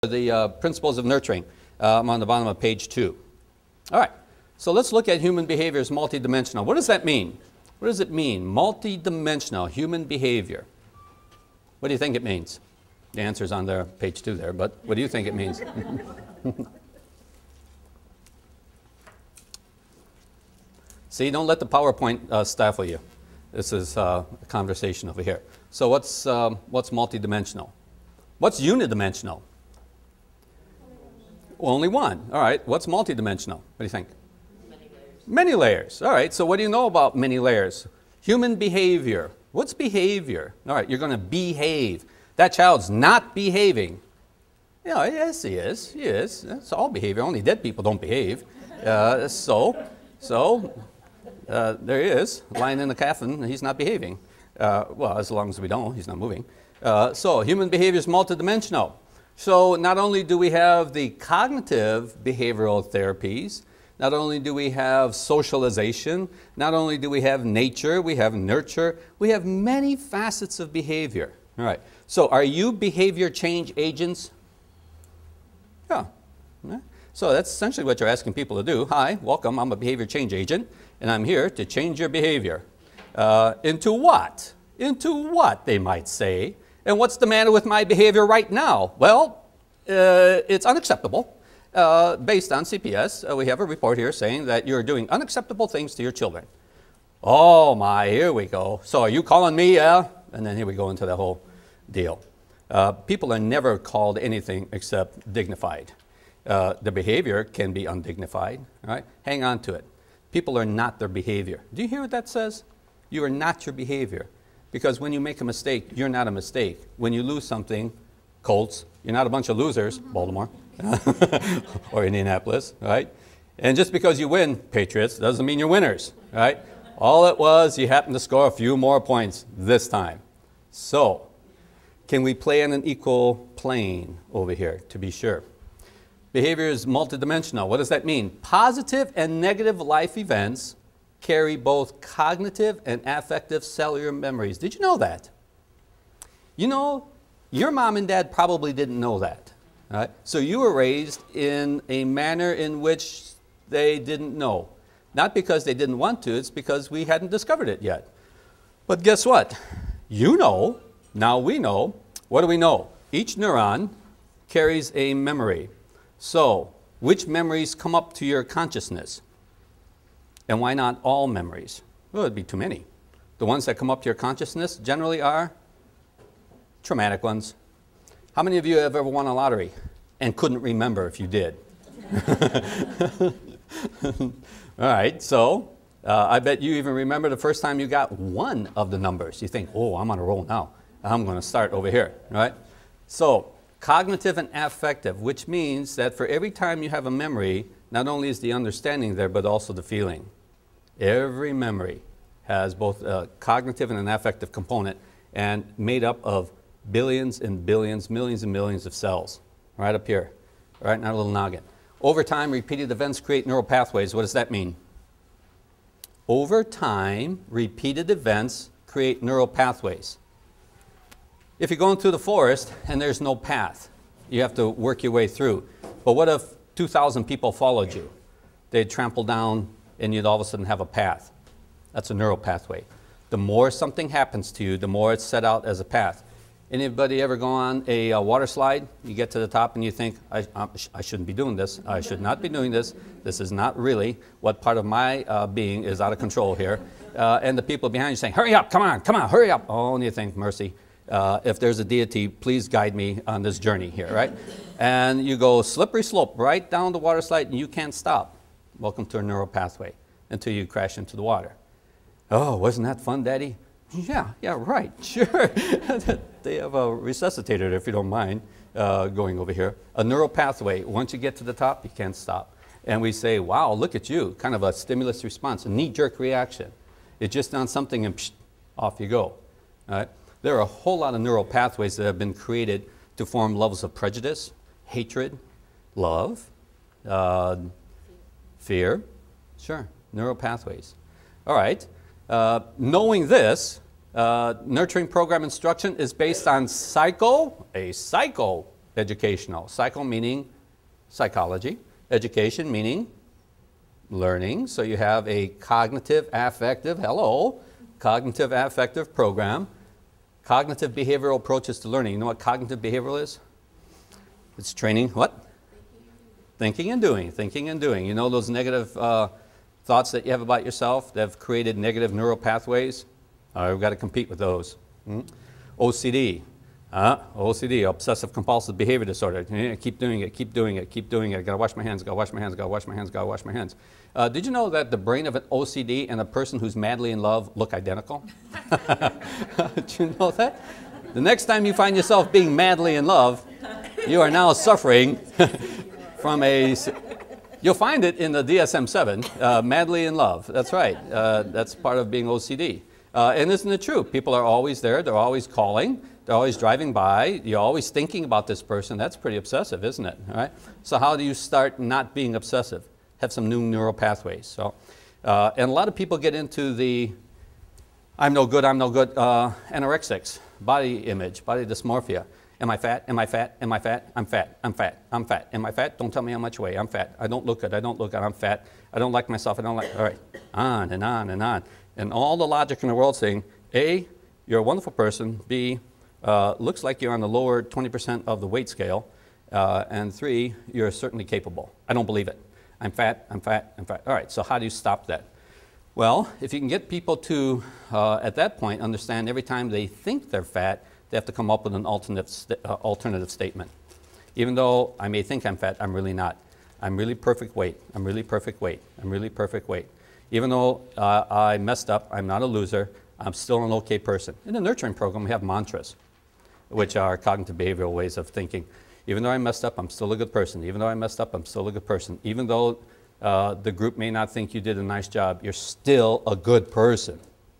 The principles of nurturing. I'm on the bottom of page 2. All right, so let's look at human behavior as multidimensional. What does that mean? What does it mean? Multidimensional human behavior. What do you think it means? The answer's on there, page 2 there, but what do you think it means? See, don't let the PowerPoint stifle you. This is a conversation over here. So what's multidimensional? What's unidimensional? Only one. All right. What's multidimensional? What do you think? Many layers. Many layers. All right. So what do you know about many layers? Human behavior. What's behavior? All right. You're going to behave. That child's not behaving. Yeah, yes, he is. He is. It's all behavior. Only dead people don't behave. There he is, lying in the coffin. He's not behaving. Well, as long as we don't, he's not moving. So human behavior is multidimensional. So not only do we have the cognitive behavioral therapies, not only do we have socialization, not only do we have nature, we have nurture, we have many facets of behavior. All right. So are you behavior change agents? Yeah. So that's essentially what you're asking people to do. Hi, welcome, I'm a behavior change agent, and I'm here to change your behavior. Into what? Into what, they might say. And what's the matter with my behavior right now? Well, it's unacceptable. Based on CPS, we have a report here saying that you're doing unacceptable things to your children. Oh my, here we go. So are you calling me? And then here we go into the whole deal. People are never called anything except dignified. The behavior can be undignified. All right? Hang on to it. People are not their behavior. Do you hear what that says? You are not your behavior. Because when you make a mistake, you're not a mistake. When you lose something, Colts, you're not a bunch of losers, Baltimore, or Indianapolis, right? And just because you win, Patriots, doesn't mean you're winners, right? All it was, you happened to score a few more points this time. So, can we play on an equal plane over here, to be sure? Behavior is multidimensional. What does that mean? Positive and negative life events carry both cognitive and affective cellular memories. Did you know that? You know, your mom and dad probably didn't know that. Right? So you were raised in a manner in which they didn't know. Not because they didn't want to, it's because we hadn't discovered it yet. But guess what? You know, now we know. What do we know? Each neuron carries a memory. So, which memories come up to your consciousness? And why not all memories? Well, it'd be too many. The ones that come up to your consciousness generally are traumatic ones. How many of you have ever won a lottery and couldn't remember if you did? All right, so I bet you even remember the first time you got one of the numbers. You think, oh, I'm on a roll now. I'm going to start over here, right? So cognitive and affective, which means that for every time you have a memory, not only is the understanding there, but also the feeling. Every memory has both a cognitive and an affective component and made up of billions and billions, millions and millions of cells right up here, right in our little noggin. Over time, repeated events create neural pathways. What does that mean? Over time, repeated events create neural pathways. If you're going through the forest and there's no path, you have to work your way through. But what if 2,000 people followed you? They'd trample down and you'd all of a sudden have a path. That's a neural pathway. The more something happens to you, the more it's set out as a path. Anybody ever go on a water slide? You get to the top and you think, I shouldn't be doing this. I should not be doing this. This is not really what part of my being is out of control here. And the people behind you saying, hurry up, come on, hurry up. Oh, and you think, mercy. If there's a deity, please guide me on this journey here, right? And you go slippery slope right down the water slide and you can't stop. Welcome to a neural pathway until you crash into the water. Oh, wasn't that fun, Daddy? Yeah, right, sure. They have a resuscitator, if you don't mind, going over here. A neural pathway, once you get to the top, you can't stop. And we say, wow, look at you, kind of a stimulus response, a knee-jerk reaction. It's just on something and psh, off you go. All right? There are a whole lot of neural pathways that have been created to form levels of prejudice, hatred, love, fear. Sure, neural pathways. All right. Knowing this, nurturing program instruction is based on a psycho educational. Psycho meaning psychology. Education meaning learning. So you have a cognitive affective, cognitive affective program. Cognitive behavioral approaches to learning. You know what cognitive behavioral is? It's training what? Thinking and doing. Thinking and doing. You know those negative thoughts that you have about yourself that have created negative neural pathways? We've got to compete with those. OCD. OCD, obsessive compulsive behavior disorder. Keep doing it, keep doing it, keep doing it. Gotta wash my hands, gotta wash my hands, gotta wash my hands, gotta wash my hands. Did you know that the brain of an OCD and a person who's madly in love look identical? Did you know that? The next time you find yourself being madly in love, you are now suffering from a... You'll find it in the DSM-7, madly in love. That's right. That's part of being OCD. And isn't it true? People are always there. They're always calling. They're always driving by. You're always thinking about this person. That's pretty obsessive, isn't it? All right? So how do you start not being obsessive? Have some new neural pathways. So, and a lot of people get into the I'm no good, anorexics, body image, body dysmorphia. Am I fat? Am I fat? Am I fat? I'm fat. I'm fat. I'm fat. Am I fat? Don't tell me how much I weigh. I'm fat. I don't look good. I don't look good. I'm fat. I don't like myself. I don't like... All right. On and on and on. And all the logic in the world saying, A, you're a wonderful person. B, looks like you're on the lower 20% of the weight scale. And 3, you're certainly capable. I don't believe it. I'm fat. I'm fat. I'm fat. All right. So how do you stop that? Well, if you can get people to, at that point, understand every time they think they're fat, they have to come up with an alternative statement. Even though I may think I'm fat, I'm really not. I'm really perfect weight. I'm really perfect weight. I'm really perfect weight. Even though I messed up, I'm not a loser, I'm still an okay person. In the nurturing program, we have mantras, which are cognitive behavioral ways of thinking. Even though I messed up, I'm still a good person. Even though I messed up, I'm still a good person. Even though the group may not think you did a nice job, you're still a good person.